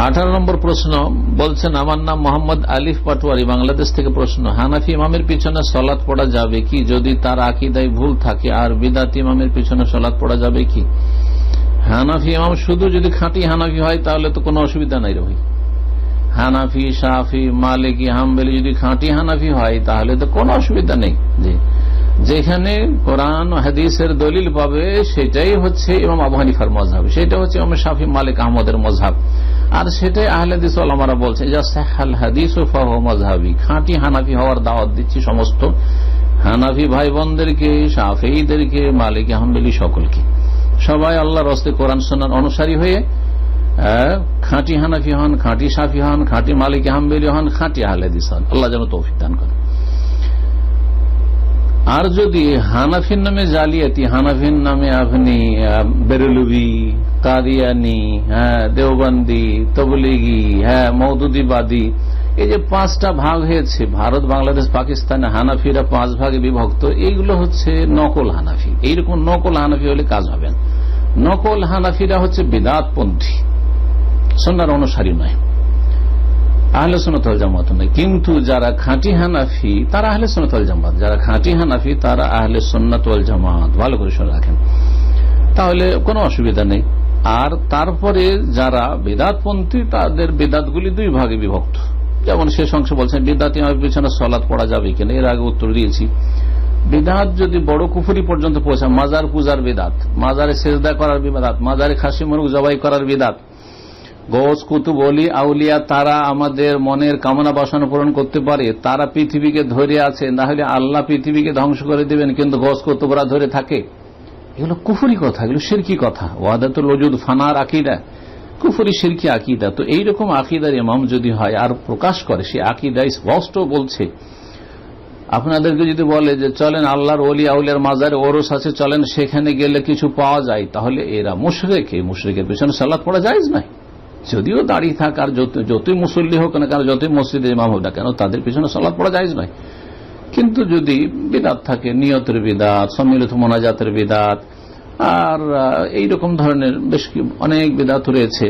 18 নম্বর প্রশ্ন বলছেন, আমার নাম মোহাম্মদ আলিফ পাটোয়ারি, বাংলাদেশ থেকে প্রশ্ন, হানাফি ইমামের পিছনে সলাৎ পড়া যাবে কি যদি তার আকীদায় ভুল থাকে, আর বিদআত ইমামের পিছনে সলাৎ পড়া যাবে কি? হানাফি ইমাম শুধু যদি খাঁটি হানাফি হয় তাহলে তো কোনো অসুবিধা নাই রে ভাই। হানাফি, শাফি, মালিকি, হাম্বলি যদি খাঁটি হানাফি হয় তাহলে তো কোনো অসুবিধা নেই। যেখানে কোরআন হাদিসের দলিল পাবে সেটাই হচ্ছে ইমাম আবু হানিফার মযহাব, সেটা হচ্ছে ইমাম শাফি, মালিক, আহমদের মযহাব, আর সেটাই আহলে হাদিস ওলামারা বলছে যা সাহাল হাদিস ও ফাহু মাযহাবি। খাঁটি হানাফি হওয়ার দাওয়াত দিচ্ছি সমস্ত হানাফি ভাই বোনদেরকে, শাফিঈদেরকে, মালিকি, হাম্বলি সকলকে। সবাই আল্লাহর রাস্তায় কোরআন সুন্নাহর অনুসারী হয়ে খাঁটি হানাফি হন, খাঁটি শাফি হন, খাঁটি মালিকি, হাম্বলি হন, খাঁটি আহলে হাদিস হন। আল্লাহ যেন তৌফিক দান করেন। আর যদি হানাফির নামে জালিয়াতি, হানাফির নামে আপনি বেরেলভি, কাদিয়ানি, দেওবন্দি, তবলিগি, মওদুদিবাদী, এই যে 5টা ভাগ হয়েছে ভারত, বাংলাদেশ, পাকিস্তানে, হানাফিরা 5 ভাগে বিভক্ত, এইগুলো হচ্ছে নকল হানাফি। এইরকম নকল হানাফি হলে কাজ হবে না। নকল হানাফিরা হচ্ছে বিদআতপন্থী, সুন্নাহর অনুসারী নয়, আহলে সুন্নাত ওয়াল জামাত নয়। কিন্তু যারা খাঁটি হানাফি তারা আহলে সুন্নাত ওয়াল জামাত, যারা খাঁটি হানাফি তারা আহলে সুন্নাত ওয়াল জামাত। ভালো করে শুনে রাখেন, তাহলে কোনো অসুবিধা নেই। আর তারপরে যারা বিদআতপন্থী তাদের বিদআতগুলি 2 ভাগে বিভক্ত। যেমন শেষ অংশ বলছেন বিদআত ইমামের পিছনে সালাত পড়া যাবে কিনা, এর আগে উত্তর দিয়েছি। বিদআত যদি বড় কুফরি পর্যন্ত পৌঁছায়, মাজার পূজার বিদআত, মাজারে সেজদা করার বিদআত, মাজারে খাসি মুরগ জবাই করার বিদআত, গৌস, কুতুব, ওলি, আউলিয়া তারা আমাদের মনের কামনা বাসনা পূরণ করতে পারে, তারা পৃথিবীকে ধরে আছে, না হলে আল্লাহ পৃথিবীকে ধ্বংস করে দিবেন, কিন্তু গৌস কুতুবরা ধরে থাকে, এগুলো কুফরি কথা, এগুলো শিরকি কথা। ওয়াহদাতুল ওজুদ ফানার আকীদা, কুফরি শিরকি আকীদা। তো এইরকম আকীদার ইমাম যদি হয় আর প্রকাশ করে, সে আকীদা স্পষ্ট বলছে, আপনাদেরকে যদি বলে যে চলেন আল্লাহর ওলি আউলিয়ার মাজারে ওরস আছে, চলেন সেখানে গেলে কিছু পাওয়া যায়, তাহলে এরা মুশরিক, এই মুশরিকের পিছনে সালাত পড়া জায়েজ নাই। যদিও দাঁড়িয়ে থাক আর যতই মুসল্লি হোক না কেন, যতই মসজিদে ইমাম হোক না কেন, তাদের পিছনে সালাত পড়া জায়েজ নয়। কিন্তু যদি বিদআত থাকে, নিয়তের বিদআত, সম্মিলিত মোনাজাতের বিদআত, আর এইরকম ধরনের বেশ অনেক বিদআত রয়েছে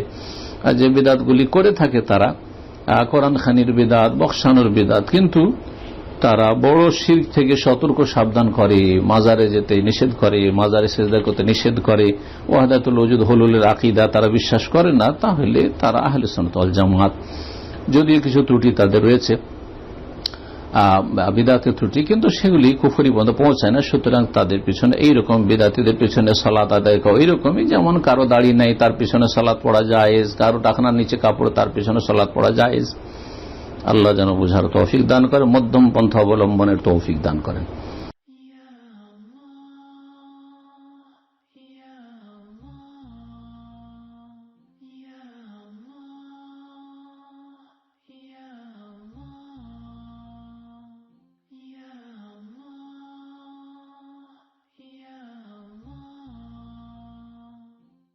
যে বিদআতগুলি করে থাকে তারা, কোরআন খানির বিদআত, বক্সানোর বিদআত, কিন্তু তারা বড় শিরক থেকে সতর্ক সাবধান করে, মাজারে যেতে নিষেধ করে, মাজারে সেজদা করতে নিষেধ করে, ওয়াহদাতুল ওজুদ হুলুলের আকীদা তারা বিশ্বাস করে না, তাহলে তারা আহলে সুন্নাত ওয়াল জামাত। যদিও কিছু ত্রুটি তাদের রয়েছে, বিদআতের ত্রুটি, কিন্তু সেগুলি কুফরি পর্যন্ত পৌঁছায় না। সুতরাং তাদের পিছনে এইরকম বিদআতীদের পিছনে সালাত আদায় করা এইরকমই, যেমন কারো দাড়ি নাই তার পিছনে সালাত পড়া জায়েজ, কারো টাকনার নিচে কাপড় তার পিছনে সালাত পড়া জায়েজ। আল্লাহ যেন বুঝার তৌফিক দান করে, মধ্যম পন্থা অবলম্বনের তৌফিক দান করেন।